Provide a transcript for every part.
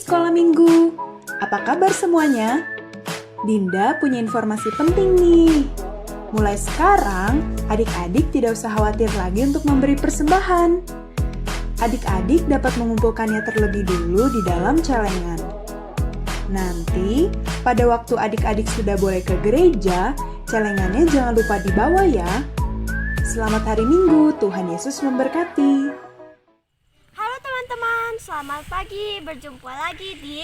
sekolah minggu. Apa kabar semuanya? Dinda punya informasi penting nih. Mulai sekarang, adik-adik tidak usah khawatir lagi untuk memberi persembahan. Adik-adik dapat mengumpulkannya terlebih dulu di dalam celengan. Nanti, pada waktu adik-adik sudah boleh ke gereja, celengannya jangan lupa dibawa ya. Selamat hari Minggu, Tuhan Yesus memberkati. Halo teman-teman, selamat pagi. Berjumpa lagi di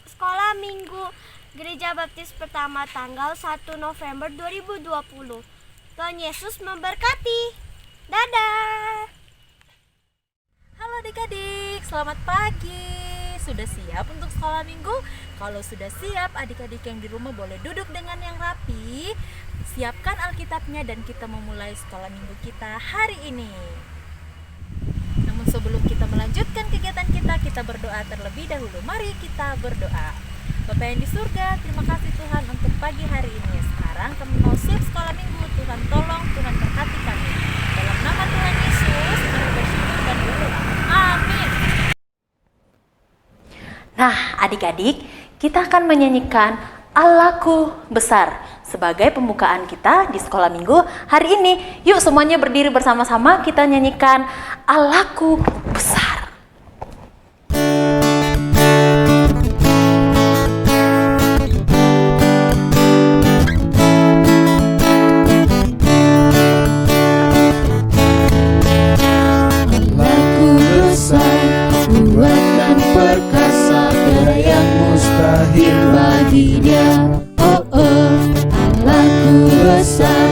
Sekolah Minggu Gereja Baptis Pertama tanggal 1 November 2020. Tuhan Yesus memberkati. Dadah. Halo adik-adik, selamat pagi. Sudah siap untuk sekolah minggu? Kalau sudah siap, adik-adik yang di rumah boleh duduk dengan yang rapi. Siapkan Alkitabnya dan kita memulai sekolah minggu kita hari ini. Namun sebelum kita melanjutkan kegiatan kita berdoa terlebih dahulu. Mari kita berdoa. Bapa yang di surga, terima kasih Tuhan untuk pagi hari ini. Sekarang kami mau siap sekolah minggu. Tuhan tolong, Tuhan berkati kami. Dalam nama Tuhan Yesus, kami bersyukur dan berdoa. Amin. Nah, adik-adik, kita akan menyanyikan Allahku Besar sebagai pembukaan kita di sekolah minggu hari ini. Yuk semuanya berdiri bersama-sama, kita nyanyikan Allahku Besar. Allahku besar, kuat dan perkasa, tiada yang mustahil bagi Dia. Oh oh, Allahku besar,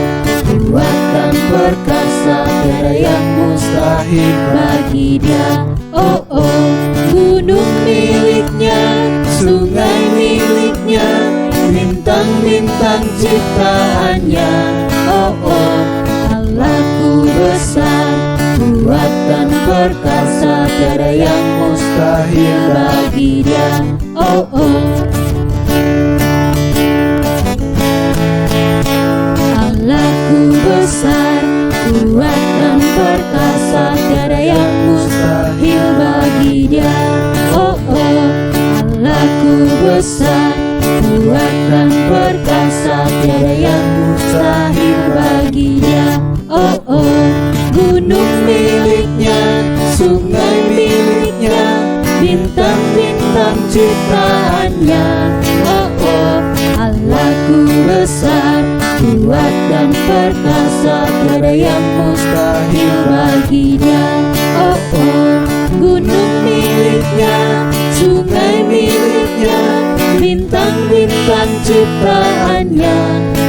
kuat dan perkasa, tiada yang mustahil bagi Dia. Oh oh, gunung miliknya, sungai miliknya, bintang-bintang ciptaannya. Oh oh, Allahku besar, kuat dan perkasa, tiada yang mustahil bagi Dia. Oh oh, Allahku besar, kuat dan perkasa, tiada yang mustahil bagi Dia. Oh oh, Allahku besar, kuat dan perkasa, tiada yang mustahil bagi Dia. Oh oh, gunung miliknya, sungai miliknya, bintang-bintang ciptaannya. Oh oh, Allahku besar, kuat dan perkasa, tiada yang mustahil bagi Dia. Oh oh, gunung miliknya, sungai miliknya, bintang-bintang ciptaannya.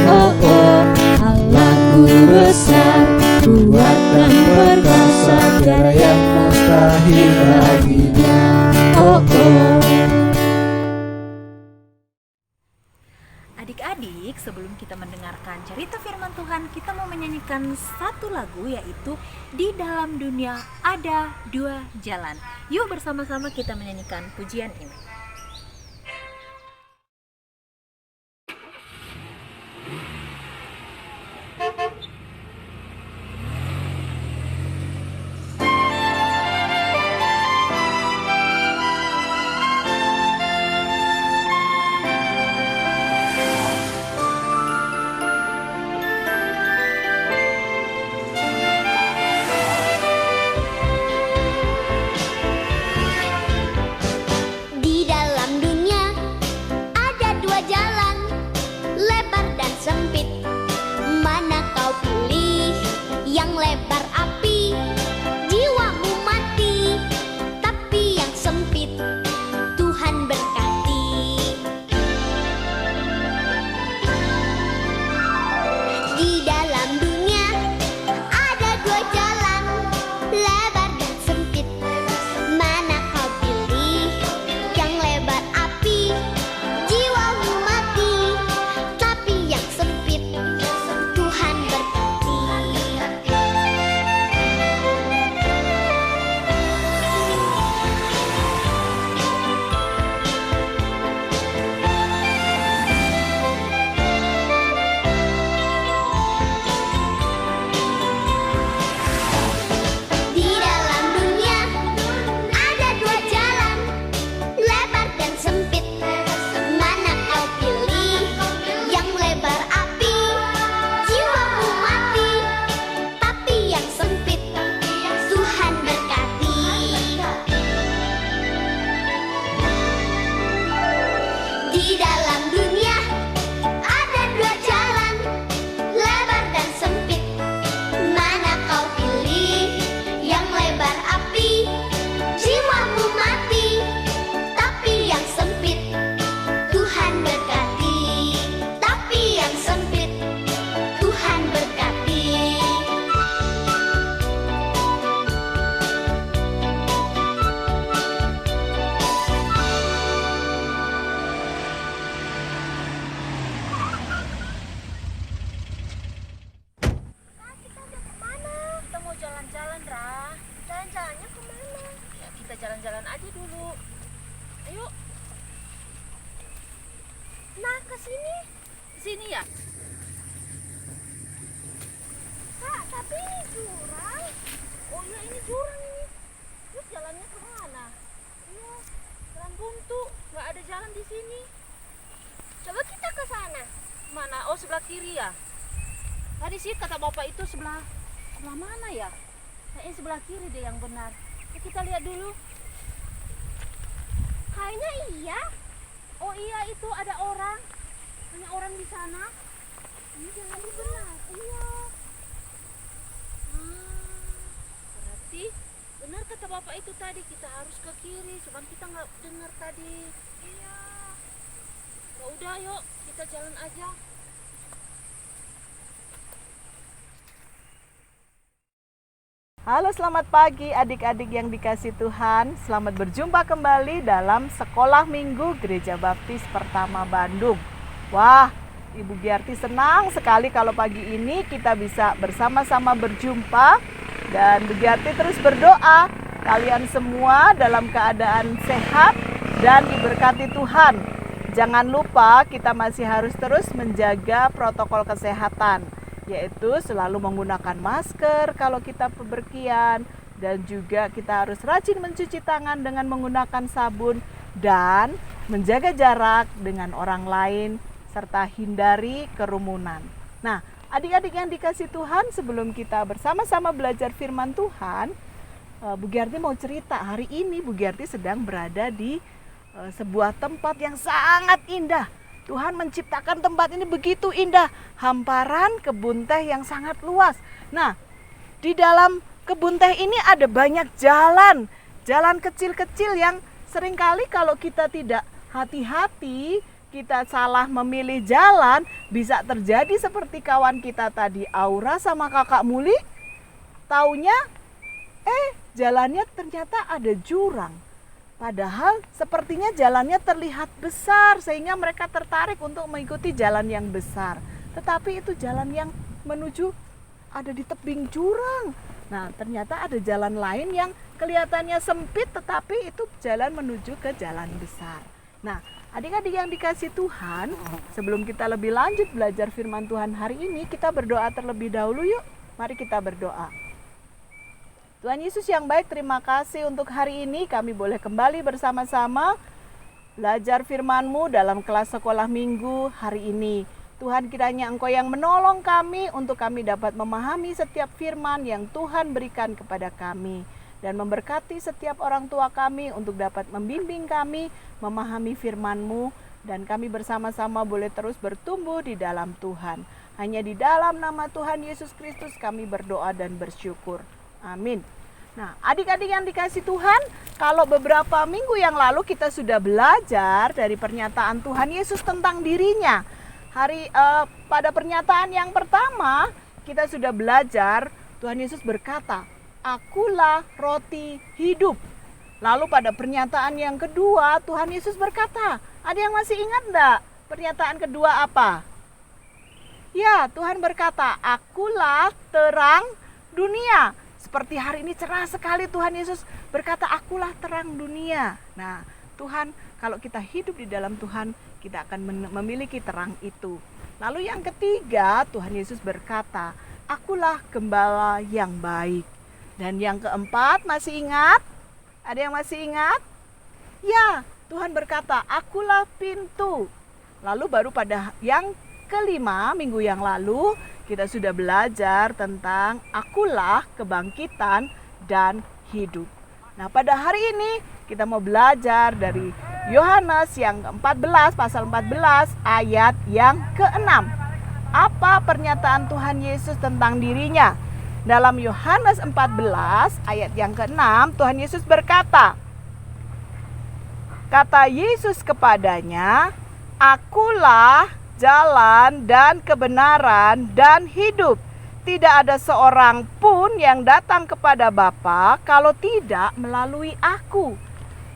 Oh oh, Allahku besar, kuat dan perkasa, tiada yang mustahil bagi Dia. Oh oh. Adik-adik, sebelum kita mendengarkan cerita firman Tuhan, kita mau menyanyikan satu lagu, yaitu Di Dalam Dunia Ada Dua Jalan. Yuk bersama-sama kita menyanyikan pujian ini. Di dalam dunia ada dua jalan, lebar dan sempit. Mana kau pilih? Yang lebar api, jiwamu mati. Tapi yang sempit, Tuhan berkati. Di dalam dunia ada dua jalan, lebar dan sempit. Mana kau pilih? Yang lebar api, jiwamu mati. Tapi yang sempit, Tuhan berkati. jalan-jalan aja dulu. Ayo. Nah, ke sini. Sini ya. Kak, tapi ini jurang. Oh iya, ini jurang ini. Terus jalannya kemana? Iya, Jalan buntu, nggak ada jalan di sini. coba kita ke sana. Mana? Oh, sebelah kiri ya. Tadi sih kata bapak itu sebelah mana ya? Kayaknya sebelah kiri deh yang benar. Kita lihat dulu. Kayaknya iya. Oh iya, itu ada orang. Banyak orang di sana. Ini jalannya benar. Iya. Berarti benar kata bapak itu tadi, kita harus ke kiri. Cuman kita nggak dengar tadi. Iya. Ya udah, yuk kita jalan aja. Halo, selamat pagi adik-adik yang dikasih Tuhan. Selamat berjumpa kembali dalam Sekolah Minggu Gereja Baptis Pertama Bandung. Wah, Ibu Giarti senang sekali kalau pagi ini kita bisa bersama-sama berjumpa. Dan Bu Giarti terus berdoa kalian semua dalam keadaan sehat dan diberkati Tuhan. Jangan lupa kita masih harus terus menjaga protokol kesehatan, yaitu selalu menggunakan masker kalau kita bepergian, dan juga kita harus rajin mencuci tangan dengan menggunakan sabun dan menjaga jarak dengan orang lain serta hindari kerumunan. Nah, adik-adik yang dikasih Tuhan, sebelum kita bersama-sama belajar firman Tuhan, Bu Giarti mau cerita. Hari ini Bu Giarti sedang berada di sebuah tempat yang sangat indah. Tuhan menciptakan tempat ini begitu indah, hamparan kebun teh yang sangat luas. Nah, di dalam kebun teh ini ada banyak jalan kecil-kecil yang seringkali kalau kita tidak hati-hati, kita salah memilih jalan, bisa terjadi seperti kawan kita tadi, Aura sama Kakak Muli. Taunya, jalannya ternyata ada jurang. Padahal sepertinya jalannya terlihat besar sehingga mereka tertarik untuk mengikuti jalan yang besar. Tetapi itu jalan yang menuju ada di tebing jurang. Nah, ternyata ada jalan lain yang kelihatannya sempit tetapi itu jalan menuju ke jalan besar. Nah, adik-adik yang dikasih Tuhan, sebelum kita lebih lanjut belajar firman Tuhan hari ini, kita berdoa terlebih dahulu yuk. Mari kita berdoa. Tuhan Yesus yang baik, terima kasih untuk hari ini kami boleh kembali bersama-sama belajar firman-Mu dalam kelas sekolah minggu hari ini. Tuhan, kiranya Engkau yang menolong kami untuk kami dapat memahami setiap firman yang Tuhan berikan kepada kami. Dan memberkati setiap orang tua kami untuk dapat membimbing kami memahami firman-Mu. Dan kami bersama-sama boleh terus bertumbuh di dalam Tuhan. Hanya di dalam nama Tuhan Yesus Kristus kami berdoa dan bersyukur. Amin. Nah, adik-adik yang dikasih Tuhan, kalau beberapa minggu yang lalu kita sudah belajar dari pernyataan Tuhan Yesus tentang dirinya. Pada pernyataan yang pertama, kita sudah belajar Tuhan Yesus berkata, "Akulah roti hidup." Lalu pada pernyataan yang kedua, Tuhan Yesus berkata, ada yang masih ingat enggak? Pernyataan kedua apa? Ya, Tuhan berkata, "Akulah terang dunia." Seperti hari ini cerah sekali Tuhan Yesus berkata, "Akulah terang dunia." Nah, Tuhan, kalau kita hidup di dalam Tuhan, kita akan memiliki terang itu. Lalu yang ketiga, Tuhan Yesus berkata, "Akulah gembala yang baik." Dan yang keempat, masih ingat? Ada yang masih ingat? Ya, Tuhan berkata, "Akulah pintu." Lalu baru pada yang kelima, minggu yang lalu, kita sudah belajar tentang akulah kebangkitan dan hidup. Nah, pada hari ini kita mau belajar dari Yohanes yang ke-14, pasal 14 ayat yang ke-6. Apa pernyataan Tuhan Yesus tentang dirinya? Dalam Yohanes 14 ayat yang ke-6, Tuhan Yesus berkata, kata Yesus kepadanya, "Akulah jalan dan kebenaran dan hidup. Tidak ada seorang pun yang datang kepada Bapa kalau tidak melalui aku."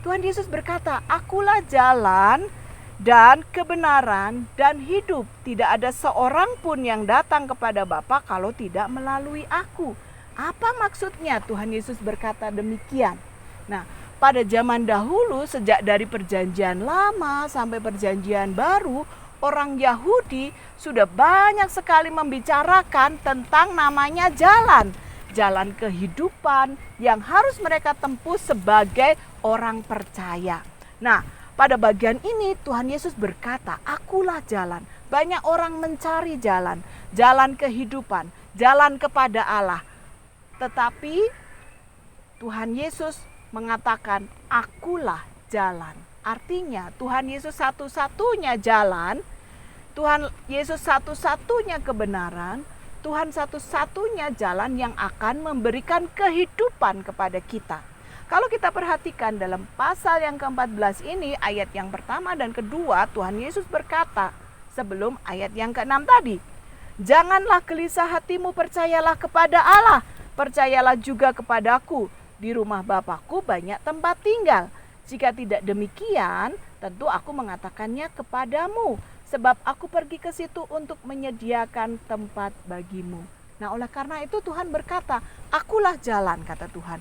Tuhan Yesus berkata, "Akulah jalan dan kebenaran dan hidup. Tidak ada seorang pun yang datang kepada Bapa kalau tidak melalui aku." Apa maksudnya Tuhan Yesus berkata demikian? Nah, pada zaman dahulu, sejak dari perjanjian lama sampai perjanjian baru, orang Yahudi sudah banyak sekali membicarakan tentang namanya jalan. Jalan kehidupan yang harus mereka tempuh sebagai orang percaya. Nah, pada bagian ini Tuhan Yesus berkata, akulah jalan. Banyak orang mencari jalan, jalan kehidupan, jalan kepada Allah. Tetapi Tuhan Yesus mengatakan, akulah jalan. Artinya Tuhan Yesus satu-satunya jalan, Tuhan Yesus satu-satunya kebenaran, Tuhan satu-satunya jalan yang akan memberikan kehidupan kepada kita. Kalau kita perhatikan dalam pasal yang ke-14 ini, ayat yang pertama dan kedua, Tuhan Yesus berkata sebelum ayat yang ke-6 tadi, janganlah gelisah hatimu, percayalah kepada Allah, percayalah juga kepadaku. Di rumah Bapakku banyak tempat tinggal. Jika tidak demikian, tentu aku mengatakannya kepadamu, sebab aku pergi ke situ untuk menyediakan tempat bagimu. Nah, oleh karena itu Tuhan berkata, akulah jalan, kata Tuhan.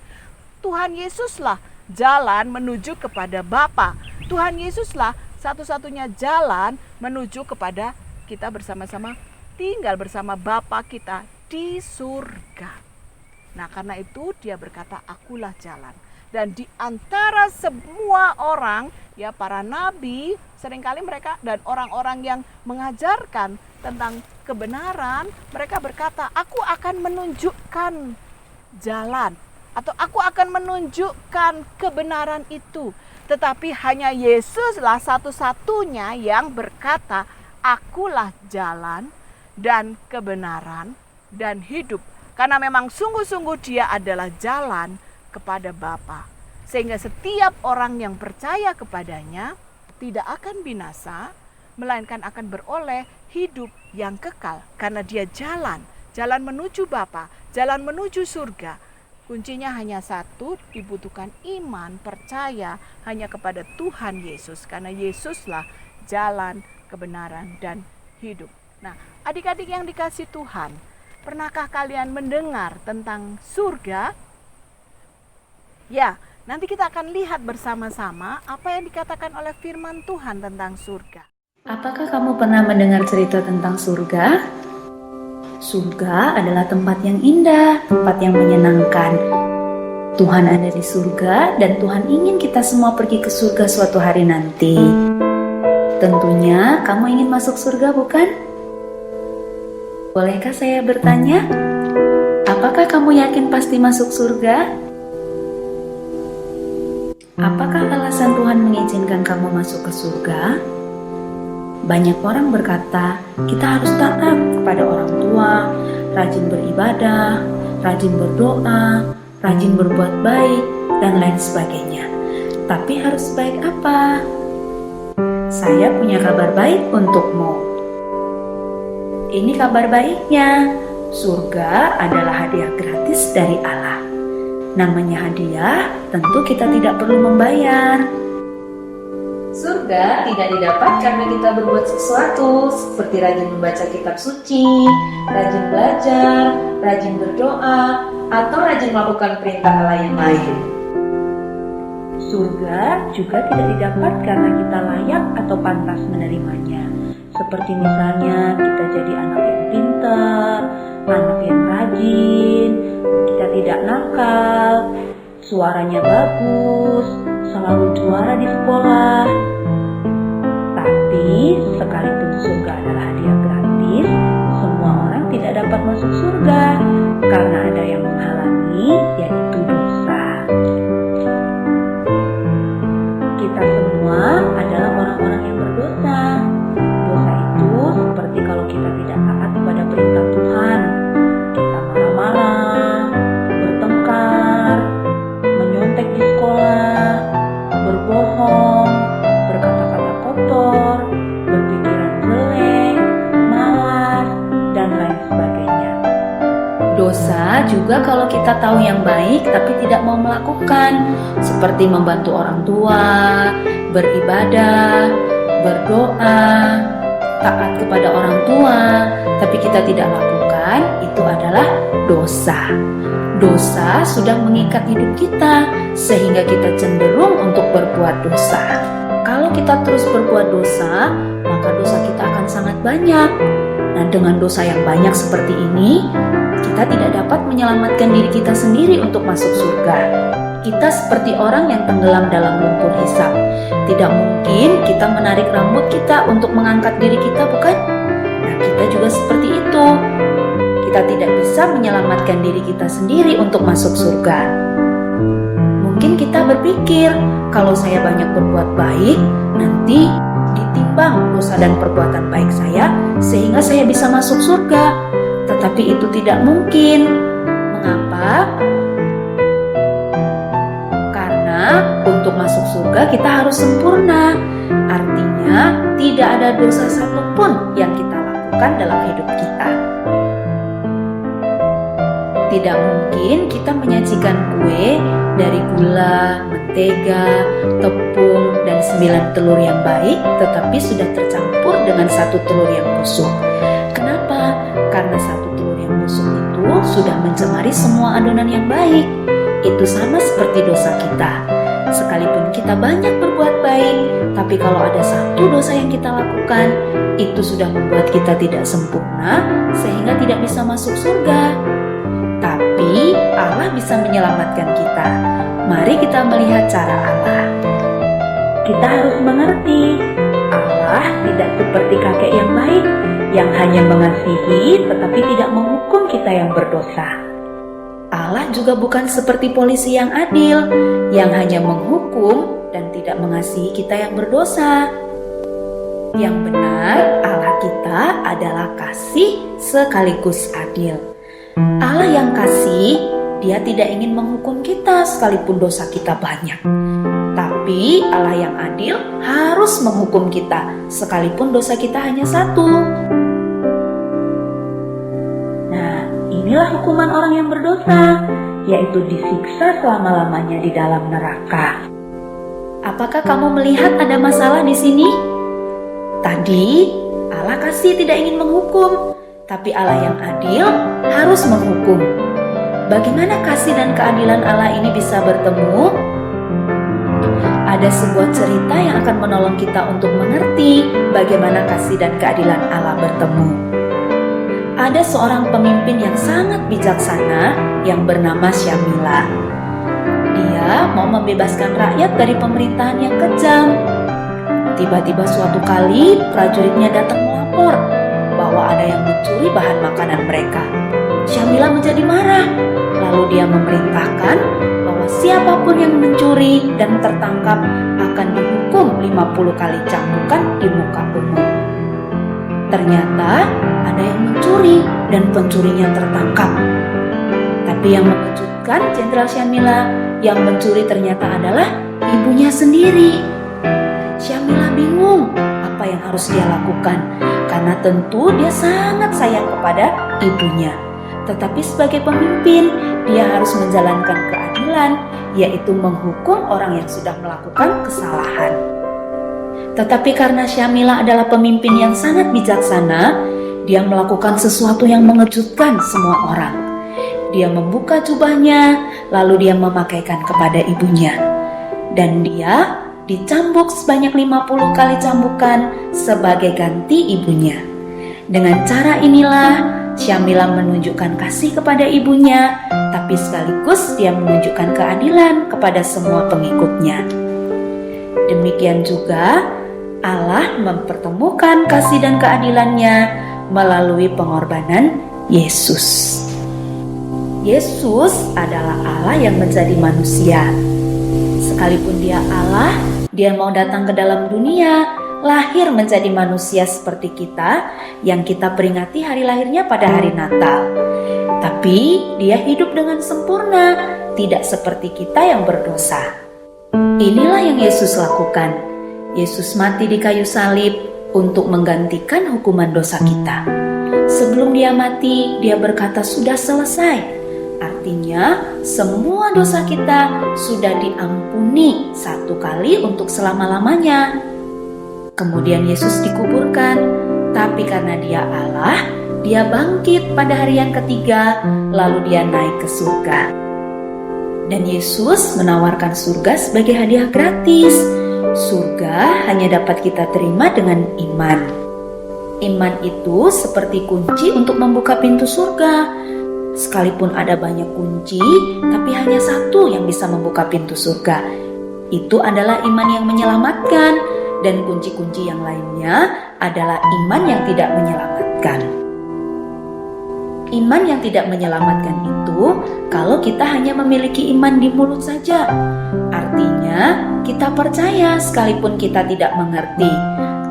Tuhan Yesuslah jalan menuju kepada Bapa. Tuhan Yesuslah satu-satunya jalan menuju kepada kita bersama-sama tinggal bersama Bapa kita di surga. Nah, karena itu dia berkata, akulah jalan. Dan di antara semua orang, ya para nabi, seringkali mereka dan orang-orang yang mengajarkan tentang kebenaran, mereka berkata, aku akan menunjukkan jalan, atau aku akan menunjukkan kebenaran itu. Tetapi hanya Yesuslah satu-satunya yang berkata, akulah jalan dan kebenaran dan hidup. Karena memang sungguh-sungguh dia adalah jalan kepada Bapa. Sehingga setiap orang yang percaya kepadanya tidak akan binasa, melainkan akan beroleh hidup yang kekal. Karena dia jalan menuju Bapa, jalan menuju surga. Kuncinya hanya satu, dibutuhkan iman, percaya hanya kepada Tuhan Yesus. Karena Yesuslah jalan, kebenaran, dan hidup. Nah, adik-adik yang dikasihi Tuhan, pernahkah kalian mendengar tentang surga? Ya, nanti kita akan lihat bersama-sama apa yang dikatakan oleh firman Tuhan tentang surga. Apakah kamu pernah mendengar cerita tentang surga? Surga adalah tempat yang indah, tempat yang menyenangkan. Tuhan ada di surga dan Tuhan ingin kita semua pergi ke surga suatu hari nanti. Tentunya kamu ingin masuk surga, bukan? Bolehkah saya bertanya? Apakah kamu yakin pasti masuk surga? Apakah alasan Tuhan mengizinkan kamu masuk ke surga? Banyak orang berkata, kita harus taat kepada orang tua, rajin beribadah, rajin berdoa, rajin berbuat baik, dan lain sebagainya. Tapi harus baik apa? Saya punya kabar baik untukmu. Ini kabar baiknya, surga adalah hadiah gratis dari Allah. Namanya hadiah, tentu kita tidak perlu membayar. Surga tidak didapat karena kita berbuat sesuatu, seperti rajin membaca kitab suci, rajin belajar, rajin berdoa, atau rajin melakukan perintah Allah yang lain. Surga juga tidak didapat karena kita layak atau pantas menerimanya. Seperti misalnya kita jadi anak yang pintar, anak yang rajin, kita tidak nakal, suaranya bagus, selalu juara di sekolah. Tapi sekalipun surga adalah hadiah gratis, semua orang tidak dapat masuk surga karena ada yang menghalangi, yaitu dosa. Kita semua adalah orang-orang yang berdosa. Dosa itu seperti kalau kita tidak taat kepada perintah Tuhan. Kita marah-marah, bertengkar, menyontek di sekolah, berbohong, berkata-kata kotor, berpikiran jelek, malas, dan lain sebagainya. Dosa juga kalau kita tahu yang baik tapi tidak mau melakukan, seperti membantu orang tua, beribadah, berdoa, taat kepada orang tua, tapi kita tidak lakukan, itu adalah dosa. Dosa sudah mengikat hidup kita sehingga kita cenderung untuk berbuat dosa. Kalau kita terus berbuat dosa, maka dosa kita akan sangat banyak. Nah, dengan dosa yang banyak seperti ini, kita tidak dapat menyelamatkan diri kita sendiri untuk masuk surga. Kita seperti orang yang tenggelam dalam lumpur hisap. Tidak mungkin kita menarik rambut kita untuk mengangkat diri kita, bukan? Nah, kita juga seperti itu. Kita tidak bisa menyelamatkan diri kita sendiri untuk masuk surga. Mungkin kita berpikir, kalau saya banyak berbuat baik, nanti ditimbang dosa dan perbuatan baik saya, sehingga saya bisa masuk surga. Tetapi itu tidak mungkin. Mengapa? Karena untuk masuk surga kita harus sempurna. Artinya, tidak ada dosa satupun yang kita lakukan dalam hidup kita. Tidak mungkin kita menyajikan kue dari gula, mentega, tepung, dan 9 telur yang baik, tetapi sudah tercampur dengan 1 telur yang busuk. Kenapa? Karena 1 telur yang busuk itu sudah mencemari semua adonan yang baik. Itu sama seperti dosa kita. Sekalipun kita banyak berbuat baik, tapi kalau ada 1 dosa yang kita lakukan, itu sudah membuat kita tidak sempurna, sehingga tidak bisa masuk surga. Tapi Allah bisa menyelamatkan kita. Mari kita melihat cara Allah. Kita harus mengerti, Allah tidak seperti kakek yang baik, yang hanya mengasihi tetapi tidak menghukum kita yang berdosa. Allah juga bukan seperti polisi yang adil, yang hanya menghukum dan tidak mengasihi kita yang berdosa. Yang benar, Allah kita adalah kasih sekaligus adil. Allah yang kasih, Dia tidak ingin menghukum kita sekalipun dosa kita banyak. Tapi Allah yang adil harus menghukum kita sekalipun dosa kita hanya 1. Nah, inilah hukuman orang yang berdosa, yaitu disiksa selama-lamanya di dalam neraka. Apakah kamu melihat ada masalah di sini? Tadi Allah kasih tidak ingin menghukum, tapi Allah yang adil harus menghukum. Bagaimana kasih dan keadilan Allah ini bisa bertemu? Ada sebuah cerita yang akan menolong kita untuk mengerti bagaimana kasih dan keadilan Allah bertemu. Ada seorang pemimpin yang sangat bijaksana yang bernama Syamila. Dia mau membebaskan rakyat dari pemerintahan yang kejam. Tiba-tiba suatu kali prajuritnya datang melapor bahwa ada yang mencuri bahan makanan mereka. Syamila menjadi marah, lalu dia memerintahkan bahwa siapapun yang mencuri dan tertangkap akan dihukum 50 kali cambukan di muka umum. Ternyata ada yang mencuri dan pencurinya tertangkap. Tapi yang mengejutkan Jenderal Syamila, yang mencuri ternyata adalah ibunya sendiri. Syamila bingung apa yang harus dia lakukan, karena tentu dia sangat sayang kepada ibunya. Tetapi sebagai pemimpin, dia harus menjalankan keadilan, yaitu menghukum orang yang sudah melakukan kesalahan. Tetapi karena Syamila adalah pemimpin yang sangat bijaksana, dia melakukan sesuatu yang mengejutkan semua orang. Dia membuka jubahnya, lalu dia memakaikan kepada ibunya. Dan dia dicambuk sebanyak 50 kali cambukan sebagai ganti ibunya. Dengan cara inilah Syamila menunjukkan kasih kepada ibunya, tapi sekaligus dia menunjukkan keadilan kepada semua pengikutnya. Demikian juga Allah mempertemukan kasih dan keadilannya melalui pengorbanan Yesus. Yesus adalah Allah yang menjadi manusia. Sekalipun dia Allah, dia mau datang ke dalam dunia, lahir menjadi manusia seperti kita, yang kita peringati hari lahirnya pada hari Natal. Tapi dia hidup dengan sempurna, tidak seperti kita yang berdosa. Inilah yang Yesus lakukan. Yesus mati di kayu salib untuk menggantikan hukuman dosa kita. Sebelum dia mati, dia berkata sudah selesai. Artinya semua dosa kita sudah diampuni 1 kali untuk selama-lamanya. Kemudian Yesus dikuburkan, tapi karena dia Allah, Dia bangkit pada hari yang ketiga, lalu dia naik ke surga. Dan Yesus menawarkan surga sebagai hadiah gratis. Surga hanya dapat kita terima dengan iman. Iman itu seperti kunci untuk membuka pintu surga. Sekalipun ada banyak kunci, tapi hanya satu yang bisa membuka pintu surga. Itu adalah iman yang menyelamatkan, dan kunci-kunci yang lainnya adalah iman yang tidak menyelamatkan. Iman yang tidak menyelamatkan itu kalau kita hanya memiliki iman di mulut saja. Artinya, kita percaya sekalipun kita tidak mengerti,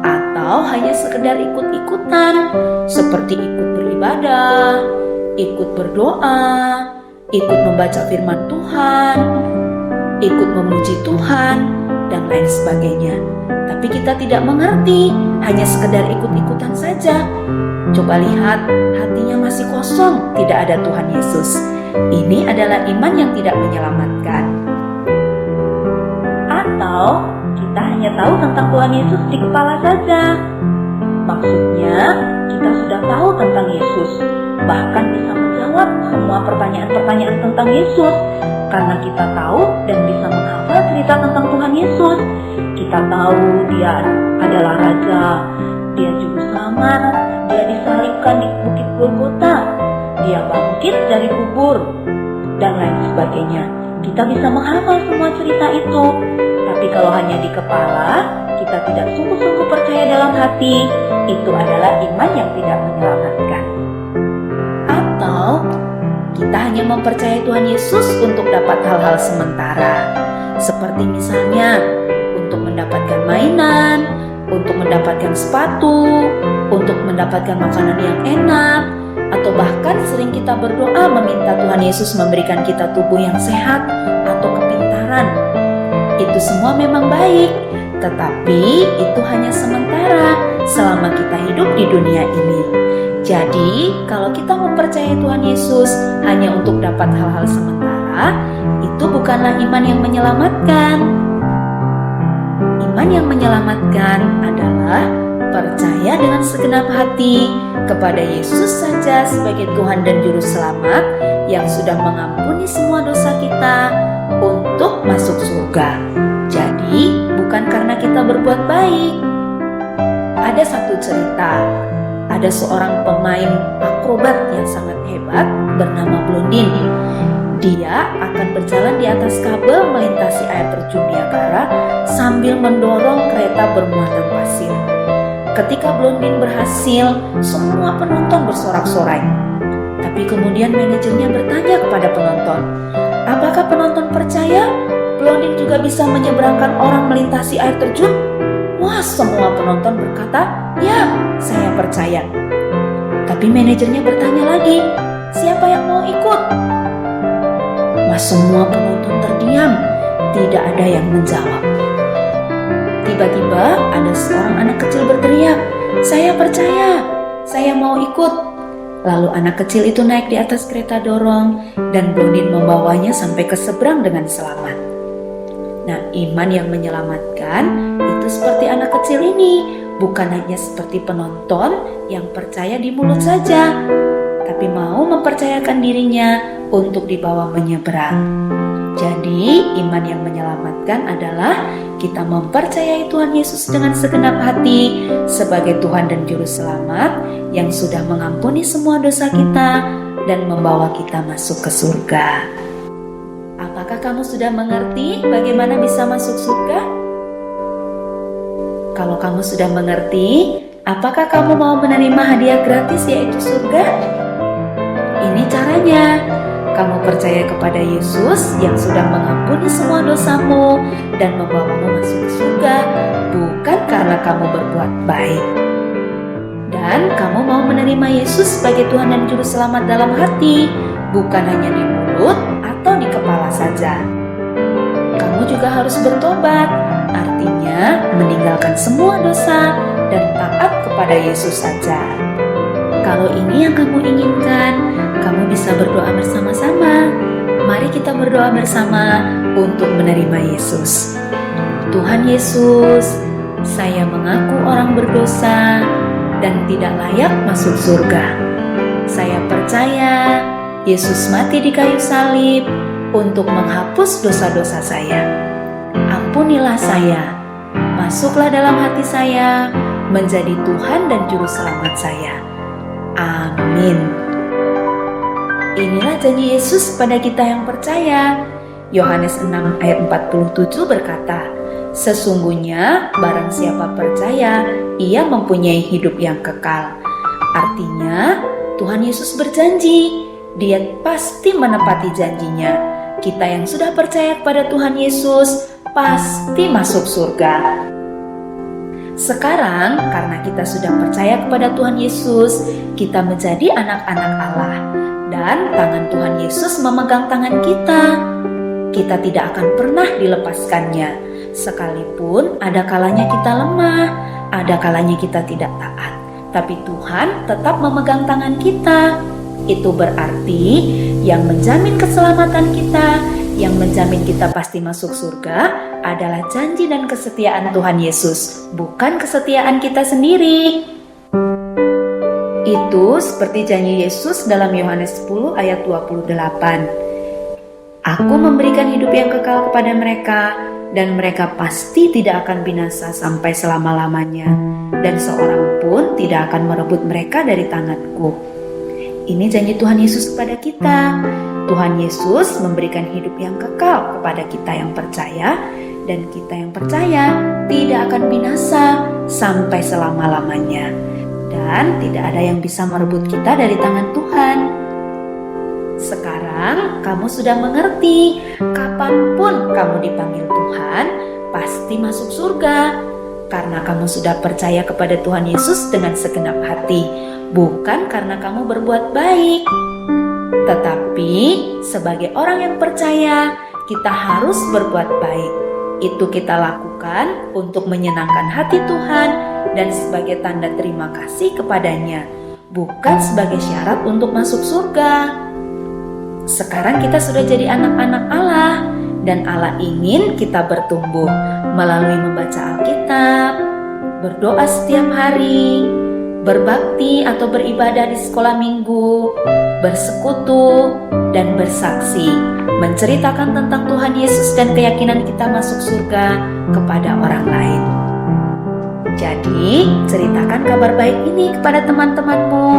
atau hanya sekedar ikut-ikutan, seperti ikut beribadah, ikut berdoa, ikut membaca firman Tuhan, ikut memuji Tuhan, dan lain sebagainya. Tapi kita tidak mengerti, hanya sekedar ikut-ikutan saja. Coba lihat, hatinya masih kosong, tidak ada Tuhan Yesus. Ini adalah iman yang tidak menyelamatkan. Atau kita hanya tahu tentang Tuhan Yesus di kepala saja. Maksudnya, kita sudah tahu tentang Yesus, bahkan bisa menjawab semua pertanyaan-pertanyaan tentang Yesus, karena kita tahu dan bisa menghafal cerita tentang Tuhan Yesus. Kita tahu dia adalah Raja, dia Juru Selamat, dia disalibkan di Bukit Golgota, dia bangkit dari kubur, dan lain sebagainya. Kita bisa menghafal semua cerita itu, tapi kalau hanya di kepala, kita tidak sungguh-sungguh percaya dalam hati, itu adalah iman yang tidak menyelamatkan. Atau kita hanya mempercayai Tuhan Yesus untuk dapat hal-hal sementara, seperti misalnya untuk mendapatkan mainan, untuk mendapatkan sepatu, untuk mendapatkan makanan yang enak, atau bahkan sering kita berdoa meminta Tuhan Yesus memberikan kita tubuh yang sehat atau kepintaran. Itu semua memang baik, tetapi itu hanya sementara selama kita hidup di dunia ini. Jadi, kalau kita mempercayai Tuhan Yesus hanya untuk dapat hal-hal sementara, itu bukanlah iman yang menyelamatkan. Iman yang menyelamatkan adalah percaya dengan segenap hati kepada Yesus saja sebagai Tuhan dan Juru Selamat yang sudah mengampuni semua dosa kita untuk masuk surga. Jadi, bukan karena kita berbuat baik. Ada satu cerita, ada seorang pemain akrobat yang sangat hebat bernama Blondin. Dia akan berjalan di atas kabel melintasi air terjun Niagara sambil mendorong kereta bermuatan pasir. Ketika Blondin berhasil, semua penonton bersorak-sorai. Tapi kemudian manajernya bertanya kepada penonton, apakah penonton percaya Blondin juga bisa menyeberangkan orang melintasi air terjun? Wah, semua penonton berkata, ya, saya percaya. Tapi manajernya bertanya lagi, siapa yang mau ikut? Wah, semua penonton terdiam, tidak ada yang menjawab. Tiba-tiba ada seorang anak kecil berteriak, saya percaya, saya mau ikut. Lalu anak kecil itu naik di atas kereta dorong dan Blondin membawanya sampai ke seberang dengan selamat. Nah, iman yang menyelamatkan itu seperti anak kecil ini, bukan hanya seperti penonton yang percaya di mulut saja, tapi mau mempercayakan dirinya untuk dibawa menyeberang. Jadi, iman yang menyelamatkan adalah kita mempercayai Tuhan Yesus dengan segenap hati sebagai Tuhan dan Juru Selamat yang sudah mengampuni semua dosa kita dan membawa kita masuk ke surga. Apakah kamu sudah mengerti bagaimana bisa masuk surga? Kalau kamu sudah mengerti, apakah kamu mau menerima hadiah gratis yaitu surga? Ini caranya. Kamu percaya kepada Yesus yang sudah mengampuni semua dosamu dan membawamu masuk ke surga, bukan karena kamu berbuat baik. Dan kamu mau menerima Yesus sebagai Tuhan dan Juru Selamat dalam hati, bukan hanya di mulut atau di kepala saja. Kamu juga harus bertobat, artinya meninggalkan semua dosa dan taat kepada Yesus saja. Kalau ini yang kamu inginkan, kamu bisa berdoa bersama-sama. Mari kita berdoa bersama untuk menerima Yesus. Tuhan Yesus, saya mengaku orang berdosa dan tidak layak masuk surga. Saya percaya Yesus mati di kayu salib untuk menghapus dosa-dosa saya. Ampunilah saya, masuklah dalam hati saya, menjadi Tuhan dan Juru Selamat saya. Amin. Inilah janji Yesus pada kita yang percaya. Yohanes 6 ayat 47 berkata, "Sesungguhnya barang siapa percaya, ia mempunyai hidup yang kekal." Artinya, Tuhan Yesus berjanji, Dia pasti menepati janjinya. Kita yang sudah percaya kepada Tuhan Yesus pasti masuk surga. Sekarang, karena kita sudah percaya kepada Tuhan Yesus, kita menjadi anak-anak Allah, dan tangan Tuhan Yesus memegang tangan kita. Kita tidak akan pernah dilepaskannya, sekalipun ada kalanya kita lemah, ada kalanya kita tidak taat, tapi Tuhan tetap memegang tangan kita. Itu berarti yang menjamin keselamatan kita, yang menjamin kita pasti masuk surga adalah janji dan kesetiaan Tuhan Yesus, bukan kesetiaan kita sendiri. Itu seperti janji Yesus dalam Yohanes 10 ayat 28. Aku memberikan hidup yang kekal kepada mereka, dan mereka pasti tidak akan binasa sampai selama-lamanya, dan seorang pun tidak akan merebut mereka dari tanganku. Ini janji Tuhan Yesus kepada kita. Tuhan Yesus memberikan hidup yang kekal kepada kita yang percaya, dan kita yang percaya tidak akan binasa sampai selama-lamanya, dan tidak ada yang bisa merebut kita dari tangan Tuhan. Sekarang kamu sudah mengerti, kapanpun kamu dipanggil Tuhan, pasti masuk surga, karena kamu sudah percaya kepada Tuhan Yesus dengan segenap hati, bukan karena kamu berbuat baik. Tetapi sebagai orang yang percaya, kita harus berbuat baik. Itu kita lakukan untuk menyenangkan hati Tuhan dan sebagai tanda terima kasih kepadanya, bukan sebagai syarat untuk masuk surga. Sekarang kita sudah jadi anak-anak Allah, dan Allah ingin kita bertumbuh melalui membaca Alkitab, berdoa setiap hari, berbakti atau beribadah di sekolah minggu, bersekutu, dan bersaksi, menceritakan tentang Tuhan Yesus dan keyakinan kita masuk surga kepada orang lain. Jadi, ceritakan kabar baik ini kepada teman-temanmu.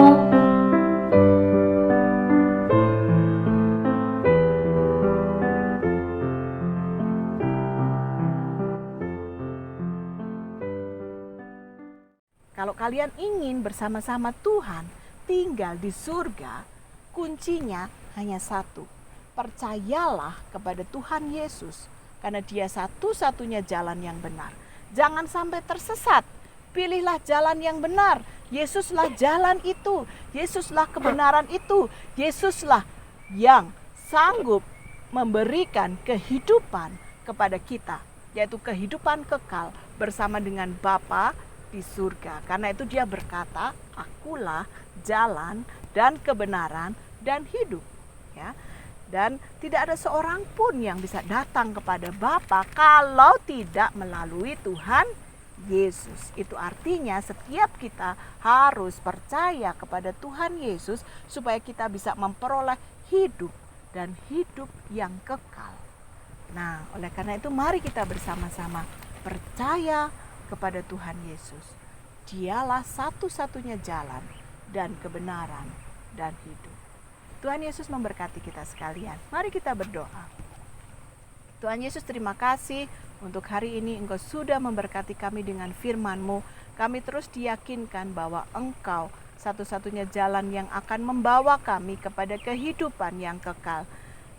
Kalau kalian ingin bersama-sama Tuhan tinggal di surga, kuncinya hanya satu. Percayalah kepada Tuhan Yesus, karena Dia satu-satunya jalan yang benar. Jangan sampai tersesat. Pilihlah jalan yang benar. Yesuslah jalan itu. Yesuslah kebenaran itu. Yesuslah yang sanggup memberikan kehidupan kepada kita, yaitu kehidupan kekal bersama dengan Bapa di surga. Karena itu Dia berkata, "Akulah jalan dan kebenaran dan hidup." Ya. Dan tidak ada seorang pun yang bisa datang kepada Bapa kalau tidak melalui Tuhan Yesus. Itu artinya setiap kita harus percaya kepada Tuhan Yesus supaya kita bisa memperoleh hidup dan hidup yang kekal. Nah, oleh karena itu mari kita bersama-sama percaya kepada Tuhan Yesus. Dialah satu-satunya jalan dan kebenaran dan hidup. Tuhan Yesus memberkati kita sekalian. Mari kita berdoa. Tuhan Yesus, terima kasih untuk hari ini Engkau sudah memberkati kami dengan firman-Mu. Kami terus diyakinkan bahwa Engkau satu-satunya jalan yang akan membawa kami kepada kehidupan yang kekal,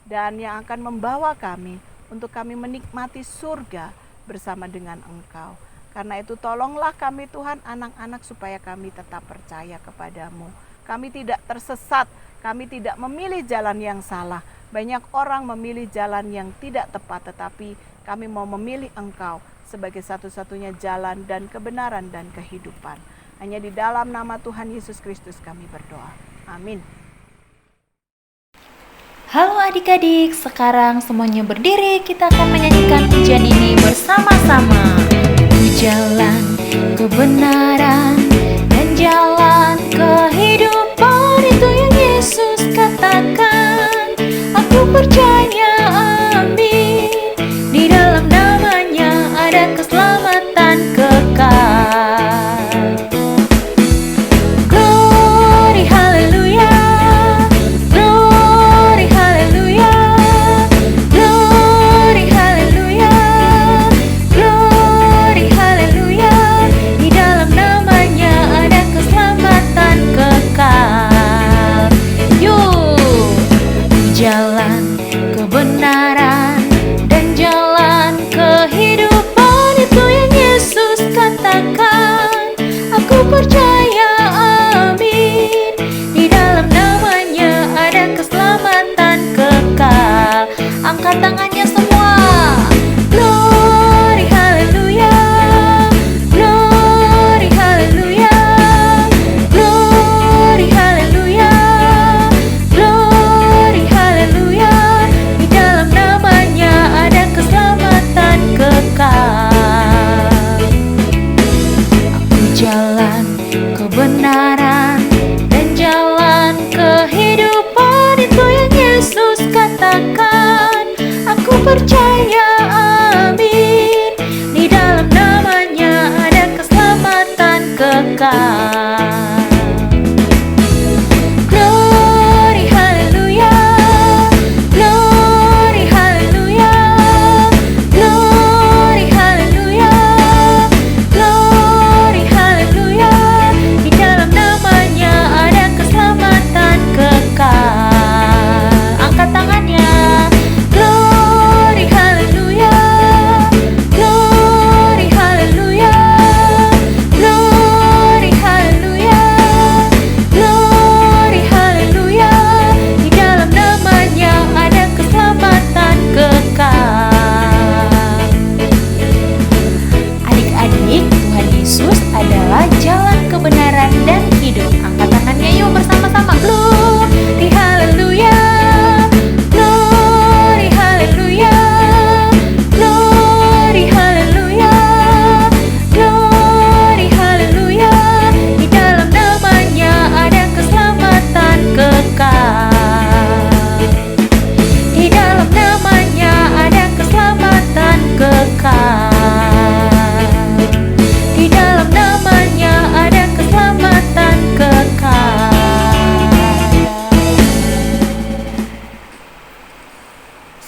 dan yang akan membawa kami untuk kami menikmati surga bersama dengan Engkau. Karena itu tolonglah kami Tuhan, anak-anak, supaya kami tetap percaya kepadamu. Kami tidak tersesat, kami tidak memilih jalan yang salah. Banyak orang memilih jalan yang tidak tepat, tetapi kami mau memilih Engkau sebagai satu-satunya jalan dan kebenaran dan kehidupan. Hanya di dalam nama Tuhan Yesus Kristus kami berdoa. Amin. Halo adik-adik, sekarang semuanya berdiri, kita akan menyanyikan pujian ini bersama-sama. Jalan kebenaran dan jalan kehidupan, itu yang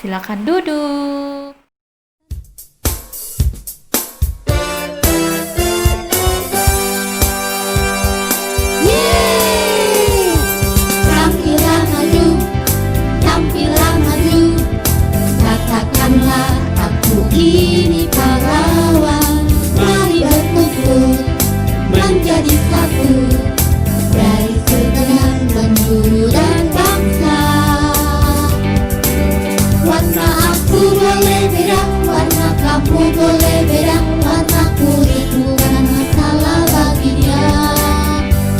Silakan duduk. Tampillah maju, tampillah maju. Katakanlah aku ini pahlawan. Mari berkumpul menjadi satu dari segenap penjuru dan bangsa. Warna aku boleh beda, warna kamu boleh beda, warna kulit bukan masalah bagi dia.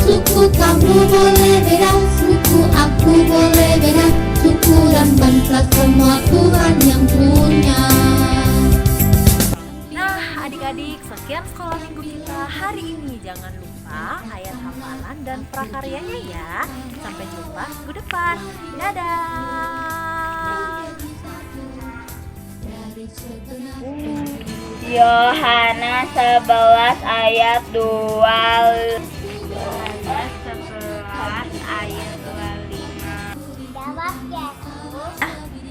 Suku kamu boleh beda, suku aku boleh beda, suku dan bangsa semua Tuhan yang punya. Nah, adik-adik, sekian sekolah minggu kita hari ini. Jangan lupa ayat hafalan dan prakaryanya ya. Sampai jumpa minggu depan. Dadah. Yohanes 11 ayat 2. Yohanes 11 ayat 25. Jawab Yesus.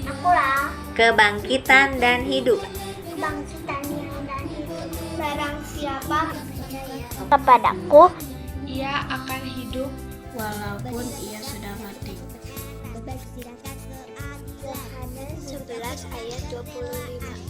Akulah Kebangkitan dan hidup. kebangkitan dan hidup. Barang siapa kepadaku, Ia akan hidup walaupun ia sudah mati. Yohanes 11 ayat 25.